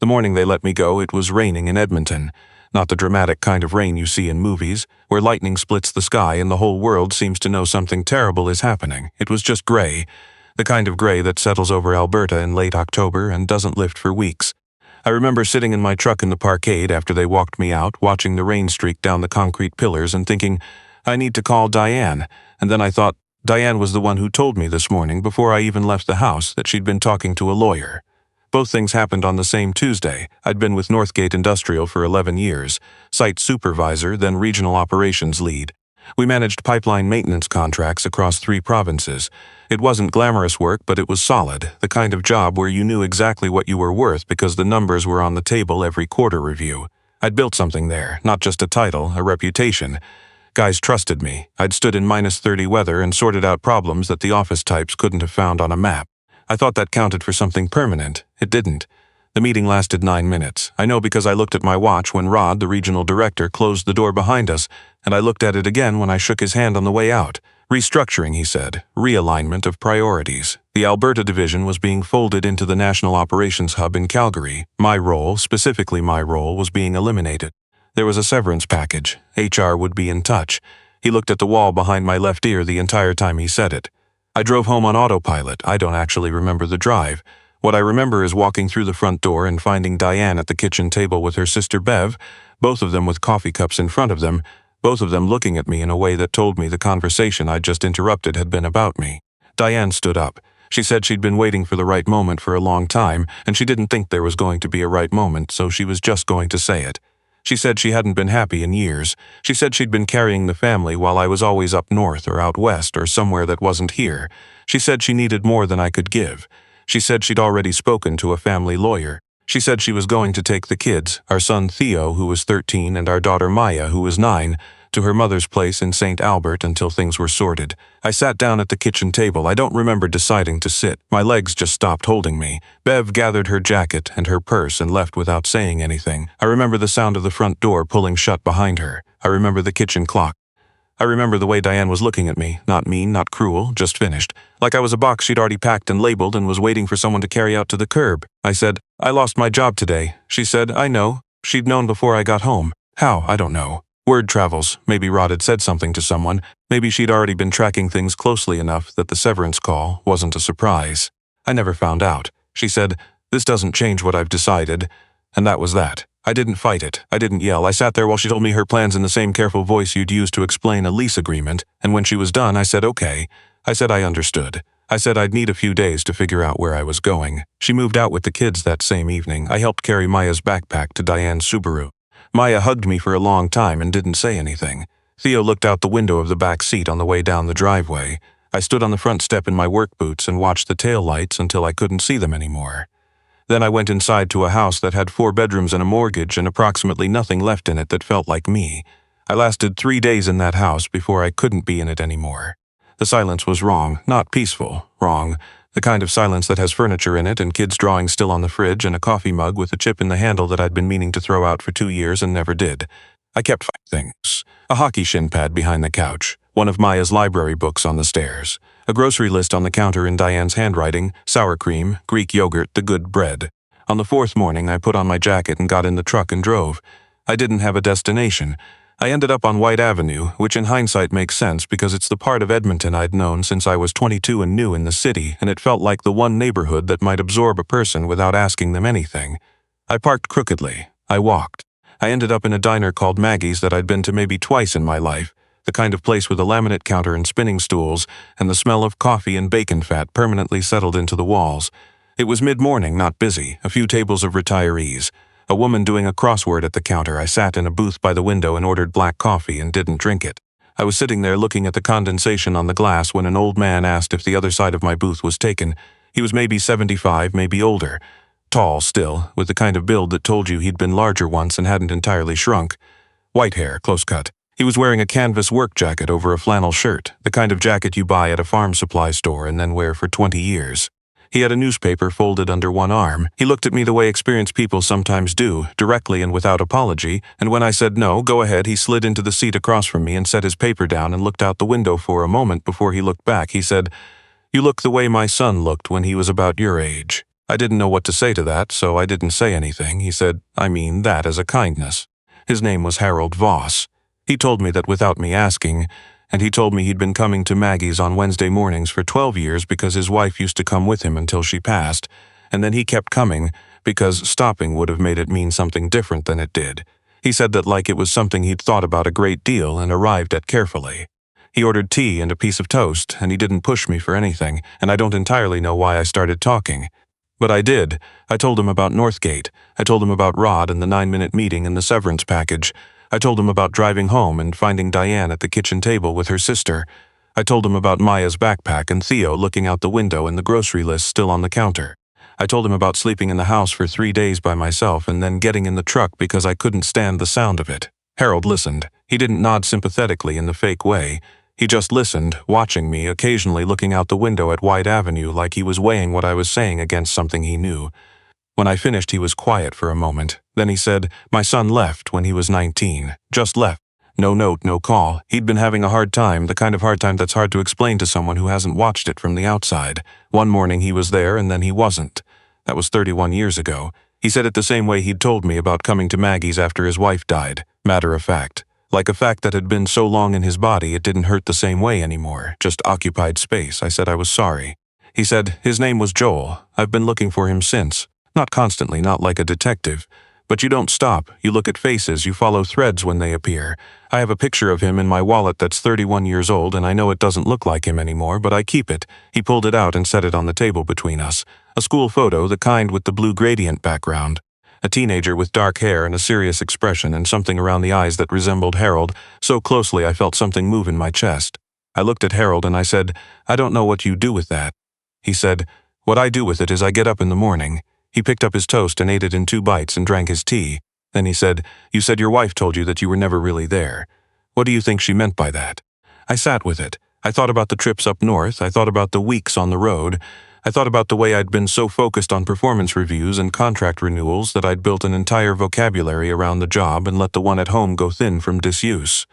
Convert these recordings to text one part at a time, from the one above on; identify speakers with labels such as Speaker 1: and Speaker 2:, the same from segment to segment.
Speaker 1: The morning they let me go, it was raining in Edmonton. Not the dramatic kind of rain you see in movies, where lightning splits the sky and the whole world seems to know something terrible is happening. It was just gray. The kind of gray that settles over Alberta in late October and doesn't lift for weeks. I remember sitting in my truck in the parkade after they walked me out, watching the rain streak down the concrete pillars and thinking, I need to call Diane. And then I thought, Diane was the one who told me this morning before I even left the house that she'd been talking to a lawyer. Both things happened on the same Tuesday. I'd been with Northgate Industrial for 11 years, site supervisor, then regional operations lead. We managed pipeline maintenance contracts across 3 provinces. It wasn't glamorous work, but it was solid, the kind of job where you knew exactly what you were worth because the numbers were on the table every quarter review. I'd built something there, not just a title, a reputation. Guys trusted me. I'd stood in -30 weather and sorted out problems that the office types couldn't have found on a map. I thought that counted for something permanent. It didn't. The meeting lasted 9 minutes. I know because I looked at my watch when Rod, the regional director, closed the door behind us, and I looked at it again when I shook his hand on the way out. Restructuring, he said. Realignment of priorities. The Alberta division was being folded into the National Operations Hub in Calgary. My role, specifically my role, was being eliminated. There was a severance package. HR would be in touch. He looked at the wall behind my left ear the entire time he said it. I drove home on autopilot. I don't actually remember the drive. What I remember is walking through the front door and finding Diane at the kitchen table with her sister Bev, both of them with coffee cups in front of them, both of them looking at me in a way that told me the conversation I'd just interrupted had been about me. Diane stood up. She said she'd been waiting for the right moment for a long time, and she didn't think there was going to be a right moment, so she was just going to say it. She said she hadn't been happy in years. She said she'd been carrying the family while I was always up north or out west or somewhere that wasn't here. She said she needed more than I could give. She said she'd already spoken to a family lawyer. She said she was going to take the kids, our son Theo, who was 13, and our daughter Maya, who was 9, to her mother's place in St. Albert until things were sorted. I sat down at the kitchen table. I don't remember deciding to sit. My legs just stopped holding me. Bev gathered her jacket and her purse and left without saying anything. I remember the sound of the front door pulling shut behind her. I remember the kitchen clock. I remember the way Diane was looking at me, not mean, not cruel, just finished. Like I was a box she'd already packed and labeled and was waiting for someone to carry out to the curb. I said, I lost my job today. She said, I know. She'd known before I got home. How? I don't know. Word travels. Maybe Rod had said something to someone. Maybe she'd already been tracking things closely enough that the severance call wasn't a surprise. I never found out. She said, this doesn't change what I've decided. And that was that. I didn't fight it. I didn't yell. I sat there while she told me her plans in the same careful voice you'd use to explain a lease agreement, and when she was done, I said okay. I said I understood. I said I'd need a few days to figure out where I was going. She moved out with the kids that same evening. I helped carry Maya's backpack to Diane's Subaru. Maya hugged me for a long time and didn't say anything. Theo looked out the window of the back seat on the way down the driveway. I stood on the front step in my work boots and watched the taillights until I couldn't see them anymore. Then I went inside to a house that had 4 bedrooms and a mortgage and approximately nothing left in it that felt like me. I lasted 3 days in that house before I couldn't be in it anymore. The silence was wrong, not peaceful, wrong. The kind of silence that has furniture in it and kids drawing still on the fridge and a coffee mug with a chip in the handle that I'd been meaning to throw out for 2 years and never did. I kept 5 things. A hockey shin pad behind the couch, one of Maya's library books on the stairs, a grocery list on the counter in Diane's handwriting, sour cream, Greek yogurt, the good bread. On the 4th morning, I put on my jacket and got in the truck and drove. I didn't have a destination. I ended up on White Avenue, which in hindsight makes sense because it's the part of Edmonton I'd known since I was 22 and new in the city, and it felt like the one neighborhood that might absorb a person without asking them anything. I parked crookedly. I walked. I ended up in a diner called Maggie's that I'd been to maybe twice in my life, the kind of place with a laminate counter and spinning stools, and the smell of coffee and bacon fat permanently settled into the walls. It was mid-morning, not busy, a few tables of retirees. A woman doing a crossword at the counter. I sat in a booth by the window and ordered black coffee and didn't drink it. I was sitting there looking at the condensation on the glass when an old man asked if the other side of my booth was taken. He was maybe 75, maybe older. Tall still, with the kind of build that told you he'd been larger once and hadn't entirely shrunk. White hair, close cut. He was wearing a canvas work jacket over a flannel shirt, the kind of jacket you buy at a farm supply store and then wear for 20 years. He had a newspaper folded under one arm. He looked at me the way experienced people sometimes do, directly and without apology, and when I said no, go ahead, he slid into the seat across from me and set his paper down and looked out the window for a moment before he looked back. He said, "You look the way my son looked when he was about your age." I didn't know what to say to that, so I didn't say anything. He said, I mean that as a kindness. His name was Harold Voss. He told me that without me asking, and he told me he'd been coming to Maggie's on Wednesday mornings for 12 years because his wife used to come with him until she passed, and then he kept coming because stopping would have made it mean something different than it did. He said that like it was something he'd thought about a great deal and arrived at carefully. He ordered tea and a piece of toast, and he didn't push me for anything, and I don't entirely know why I started talking. But I did. I told him about Northgate. I told him about Rod and the 9-minute meeting and the severance package. I told him about driving home and finding Diane at the kitchen table with her sister. I told him about Maya's backpack and Theo looking out the window and the grocery list still on the counter. I told him about sleeping in the house for 3 days by myself and then getting in the truck because I couldn't stand the sound of it. Harold listened. He didn't nod sympathetically in the fake way. He just listened, watching me, occasionally looking out the window at White Avenue like he was weighing what I was saying against something he knew. When I finished, he was quiet for a moment. Then he said, my son left when he was 19. Just left. No note, no call. He'd been having a hard time, the kind of hard time that's hard to explain to someone who hasn't watched it from the outside. One morning he was there and then he wasn't. That was 31 years ago. He said it the same way he'd told me about coming to Maggie's after his wife died. Matter of fact. Like a fact that had been so long in his body it didn't hurt the same way anymore, just occupied space. I said I was sorry. He said, his name was Joel. I've been looking for him since. Not constantly, not like a detective. But you don't stop. You look at faces, you follow threads when they appear. I have a picture of him in my wallet that's 31 years old and I know it doesn't look like him anymore, but I keep it. He pulled it out and set it on the table between us. A school photo, the kind with the blue gradient background. A teenager with dark hair and a serious expression and something around the eyes that resembled Harold, so closely I felt something move in my chest. I looked at Harold and I said, I don't know what you do with that. He said, what I do with it is I get up in the morning. He picked up his toast and ate it in 2 bites and drank his tea. Then he said, you said your wife told you that you were never really there. What do you think she meant by that? I sat with it. I thought about the trips up north. I thought about the weeks on the road. I thought about the way I'd been so focused on performance reviews and contract renewals that I'd built an entire vocabulary around the job and let the one at home go thin from disuse.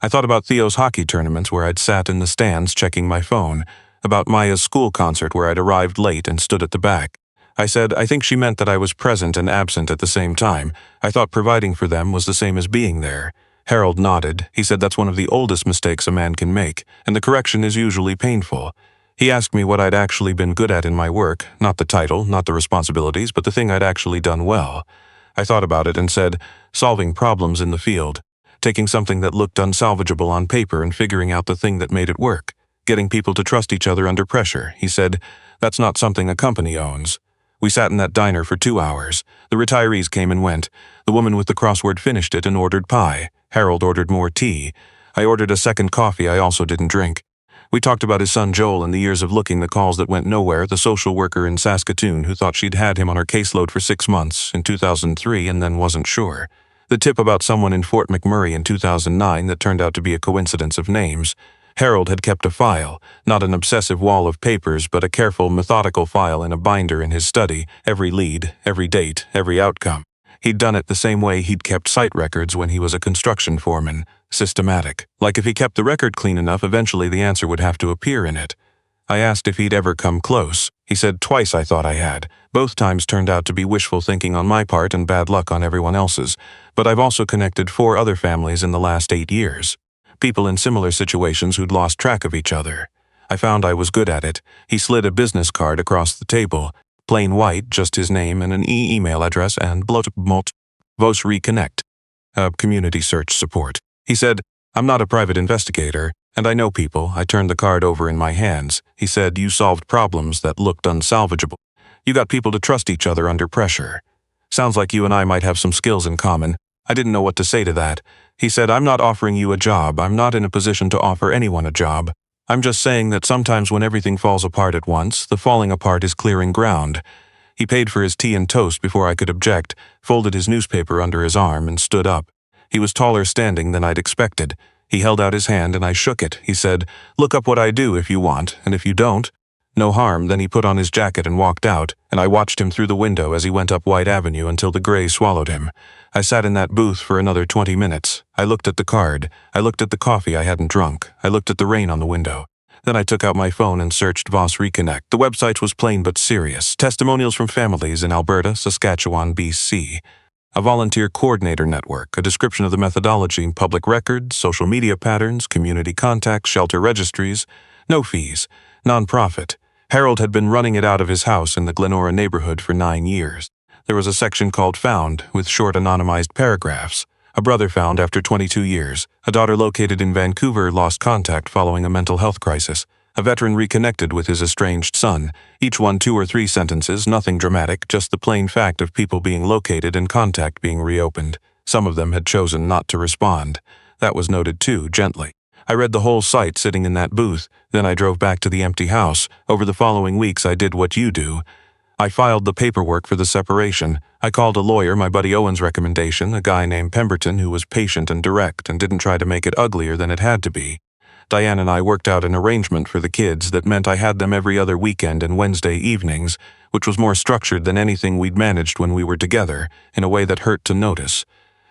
Speaker 1: I thought about Theo's hockey tournaments where I'd sat in the stands checking my phone, about Maya's school concert where I'd arrived late and stood at the back. I said, I think she meant that I was present and absent at the same time. I thought providing for them was the same as being there. Harold nodded. He said that's one of the oldest mistakes a man can make, and the correction is usually painful. He asked me what I'd actually been good at in my work, not the title, not the responsibilities, but the thing I'd actually done well. I thought about it and said, solving problems in the field, taking something that looked unsalvageable on paper and figuring out the thing that made it work, getting people to trust each other under pressure. He said, that's not something a company owns. We sat in that diner for 2 hours. The retirees came and went. The woman with the crossword finished it and ordered pie. Harold ordered more tea. I ordered a second coffee I also didn't drink. We talked about his son Joel and the years of looking, the calls that went nowhere, the social worker in Saskatoon who thought she'd had him on her caseload for 6 months in 2003 and then wasn't sure. The tip about someone in Fort McMurray in 2009 that turned out to be a coincidence of names. Harold had kept a file, not an obsessive wall of papers, but a careful, methodical file in a binder in his study, every lead, every date, every outcome. He'd done it the same way he'd kept site records when he was a construction foreman. Systematic. Like if he kept the record clean enough, eventually the answer would have to appear in it. I asked if he'd ever come close. He said twice I thought I had. Both times turned out to be wishful thinking on my part and bad luck on everyone else's. But I've also connected 4 other families in the last 8 years. People in similar situations who'd lost track of each other. I found I was good at it. He slid a business card across the table. Plain white, just his name and an email address and Vos Reconnect. Community search support. He said, I'm not a private investigator, and I know people. I turned the card over in my hands. He said, you solved problems that looked unsalvageable. You got people to trust each other under pressure. Sounds like you and I might have some skills in common. I didn't know what to say to that. He said, I'm not offering you a job. I'm not in a position to offer anyone a job. I'm just saying that sometimes when everything falls apart at once, the falling apart is clearing ground. He paid for his tea and toast before I could object, folded his newspaper under his arm, and stood up. He was taller standing than I'd expected. He held out his hand and I shook it. He said, look up what I do if you want, and if you don't, no harm. Then he put on his jacket and walked out, and I watched him through the window as he went up White Avenue until the gray swallowed him. I sat in that booth for another 20 minutes. I looked at the card. I looked at the coffee I hadn't drunk. I looked at the rain on the window. Then I took out my phone and searched Voss Reconnect. The website was plain but serious. Testimonials from families in Alberta, Saskatchewan, BC. A volunteer coordinator network, a description of the methodology, public records, social media patterns, community contacts, shelter registries. No fees. Non-profit. Harold had been running it out of his house in the Glenora neighborhood for 9 years. There was a section called Found, with short anonymized paragraphs. A brother found after 22 years. A daughter located in Vancouver lost contact following a mental health crisis. A veteran reconnected with his estranged son. Each one 2 or 3 sentences, nothing dramatic, just the plain fact of people being located and contact being reopened. Some of them had chosen not to respond. That was noted too, gently. I read the whole site sitting in that booth. Then I drove back to the empty house. Over the following weeks I did what you do. I filed the paperwork for the separation. I called a lawyer, my buddy Owen's recommendation, a guy named Pemberton who was patient and direct and didn't try to make it uglier than it had to be. Diane and I worked out an arrangement for the kids that meant I had them every other weekend and Wednesday evenings, which was more structured than anything we'd managed when we were together, in a way that hurt to notice.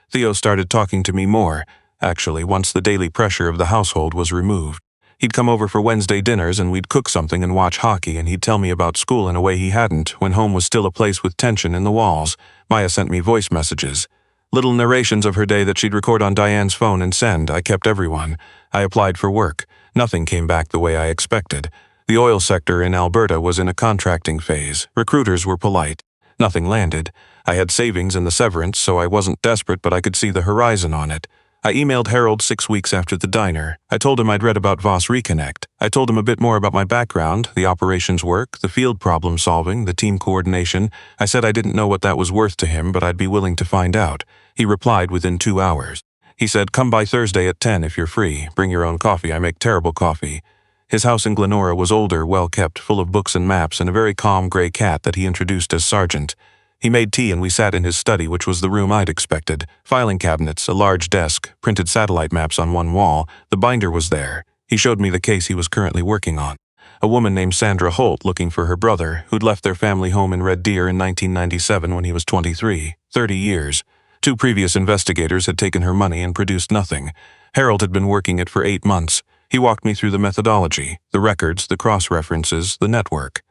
Speaker 1: Theo started talking to me more, actually, once the daily pressure of the household was removed. He'd come over for Wednesday dinners and we'd cook something and watch hockey, and he'd tell me about school in a way he hadn't when home was still a place with tension in the walls. Maya sent me voice messages. Little narrations of her day that she'd record on Diane's phone and send. I kept everyone. I applied for work. Nothing came back the way I expected. The oil sector in Alberta was in a contracting phase. Recruiters were polite. Nothing landed. I had savings in the severance, so I wasn't desperate, but I could see the horizon on it. I emailed Harold 6 weeks after the diner. I told him I'd read about Voss Reconnect. I told him a bit more about my background, the operations work, the field problem solving, the team coordination. I said I didn't know what that was worth to him, but I'd be willing to find out. He replied within 2 hours. He said, "Come by Thursday at 10 if you're free. Bring your own coffee. I make terrible coffee." His house in Glenora was older, well-kept, full of books and maps, and a very calm gray cat that he introduced as Sergeant. He made tea and we sat in his study, which was the room I'd expected. Filing cabinets, a large desk, printed satellite maps on one wall. The binder was there. He showed me the case he was currently working on. A woman named Sandra Holt looking for her brother, who'd left their family home in Red Deer in 1997 when he was 23, 30 years. 2 previous investigators had taken her money and produced nothing. Harold had been working it for 8 months. He walked me through the methodology, the records, the cross-references, the network.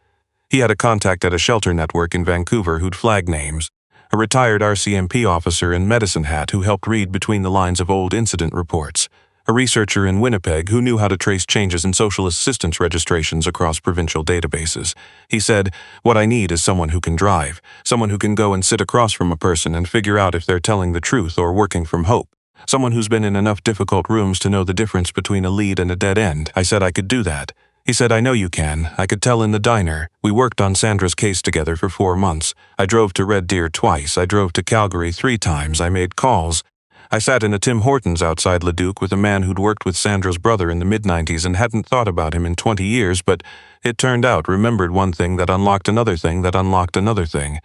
Speaker 1: He had a contact at a shelter network in Vancouver who'd flag names. A retired RCMP officer in medicine hat who helped read between the lines of old incident reports. A researcher in Winnipeg who knew how to trace changes in social assistance registrations across provincial databases. He said, "What I need is someone who can drive, someone who can go and sit across from a person and figure out if they're telling the truth or working from hope. Someone who's been in enough difficult rooms to know the difference between a lead and a dead end." I said I could do that. He said, "I know you can. I could tell in the diner." We worked on Sandra's case together for 4 months. I drove to Red Deer twice. I drove to Calgary 3 times. I made calls. I sat in a Tim Hortons outside Leduc with a man who'd worked with Sandra's brother in the mid-90s and hadn't thought about him in 20 years, but it turned out remembered one thing that unlocked another thing that unlocked another thing.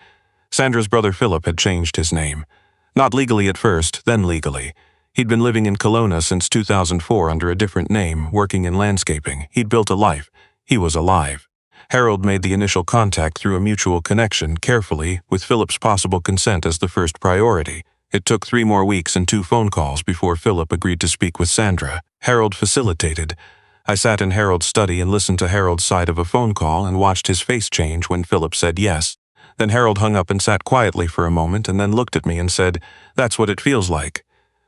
Speaker 1: Sandra's brother Philip had changed his name. Not legally at first, then legally. He'd been living in Kelowna since 2004 under a different name, working in landscaping. He'd built a life. He was alive. Harold made the initial contact through a mutual connection, carefully, with Philip's possible consent as the first priority. It took 3 more weeks and 2 phone calls before Philip agreed to speak with Sandra. Harold facilitated. I sat in Harold's study and listened to Harold's side of a phone call and watched his face change when Philip said yes. Then Harold hung up and sat quietly for a moment and then looked at me and said, "That's what it feels like."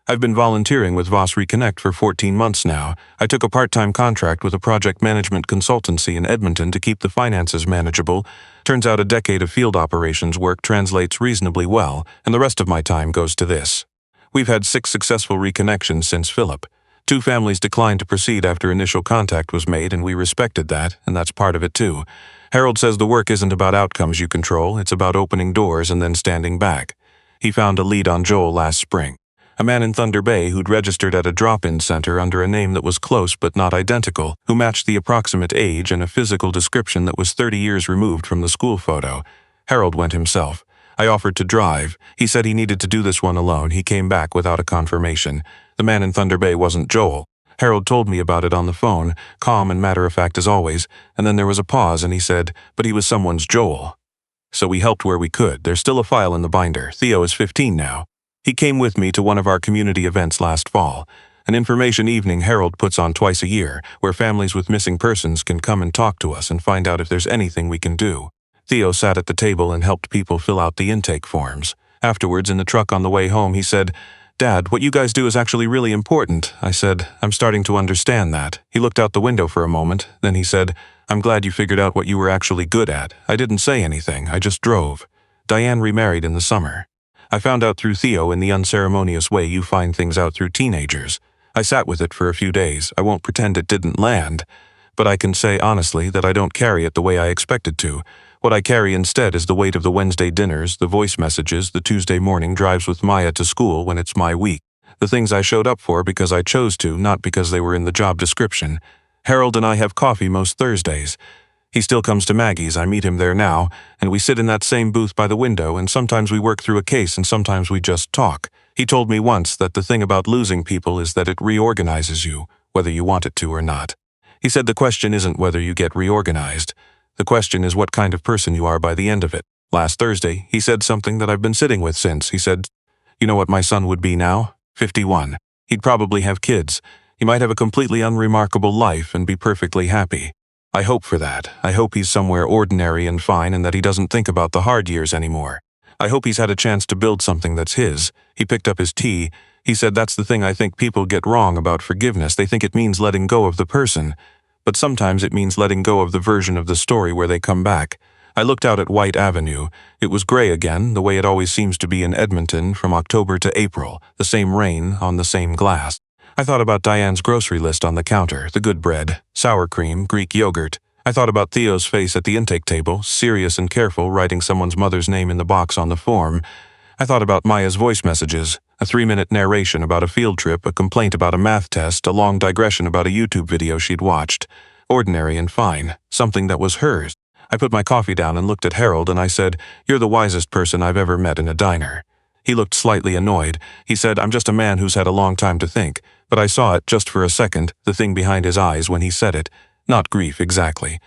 Speaker 1: I've been volunteering with Voss Reconnect for 14 months now. I took a part-time contract with a project management consultancy in Edmonton to keep the finances manageable. Turns out a decade of field operations work translates reasonably well, and the rest of my time goes to this. We've had 6 successful reconnections since Philip. 2 families declined to proceed after initial contact was made, and we respected that, and that's part of it too. Harold says the work isn't about outcomes you control, it's about opening doors and then standing back. He found a lead on Joel last spring. A man in Thunder Bay who'd registered at a drop-in center under a name that was close but not identical, who matched the approximate age and a physical description that was 30 years removed from the school photo. Harold went himself. I offered to drive. He said he needed to do this one alone. He came back without a confirmation. The man in Thunder Bay wasn't Joel. Harold told me about it on the phone, calm and matter-of-fact as always, and then there was a pause and he said, "But he was someone's Joel." So we helped where we could. There's still a file in the binder. Theo is 15 now. He came with me to one of our community events last fall. an information evening Harold puts on twice a year, where families with missing persons can come and talk to us and find out if there's anything we can do. Theo sat at the table and helped people fill out the intake forms. Afterwards, in the truck on the way home, he said, "Dad, what you guys do is actually really important." I said, "I'm starting to understand that." He looked out the window for a moment, then he said, "I'm glad you figured out what you were actually good at." I didn't say anything, I just drove. Diane remarried in the summer. I found out through Theo in the unceremonious way you find things out through teenagers. I sat with it for a few days. I won't pretend it didn't land, but I can say honestly that I don't carry it the way I expected to. What I carry instead is the weight of the Wednesday dinners, the voice messages, the Tuesday morning drives with Maya to school when it's my week. The things I showed up for because I chose to, not because they were in the job description. Harold and I have coffee most Thursdays. He still comes to Maggie's, I meet him there now, and we sit in that same booth by the window, and sometimes we work through a case and sometimes we just talk. He told me once that the thing about losing people is that it reorganizes you, whether you want it to or not. He said the question isn't whether you get reorganized. The question is what kind of person you are by the end of it. Last Thursday, he said something that I've been sitting with since. He said, "You know what my son would be now? 51. He'd probably have kids. He might have a completely unremarkable life and be perfectly happy. I hope for that. I hope he's somewhere ordinary and fine and that he doesn't think about the hard years anymore. I hope he's had a chance to build something that's his." He picked up his tea. He said, "That's the thing I think people get wrong about forgiveness. They think it means letting go of the person. But sometimes it means letting go of the version of the story where they come back." I looked out at White Avenue. It was gray again, the way it always seems to be in Edmonton from October to April, the same rain on the same glass. I thought about Diane's grocery list on the counter, the good bread, sour cream, Greek yogurt. I thought about Theo's face at the intake table, serious and careful, writing someone's mother's name in the box on the form. I thought about Maya's voice messages, a 3-minute narration about a field trip, a complaint about a math test, a long digression about a YouTube video she'd watched. Ordinary and fine, something that was hers. I put my coffee down and looked at Harold and I said, "You're the wisest person I've ever met in a diner." He looked slightly annoyed. He said, "I'm just a man who's had a long time to think." But I saw it, just for a second, the thing behind his eyes when he said it. Not grief, exactly.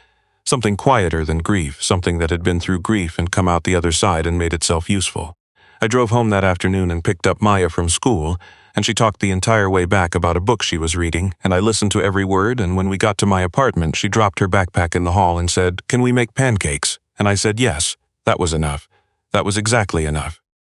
Speaker 1: Something quieter than grief, something that had been through grief and come out the other side and made itself useful. I drove home that afternoon and picked up Maya from school, and she talked the entire way back about a book she was reading, and I listened to every word, and when we got to my apartment, she dropped her backpack in the hall and said, "Can we make pancakes?" And I said yes. That was enough. That was exactly enough.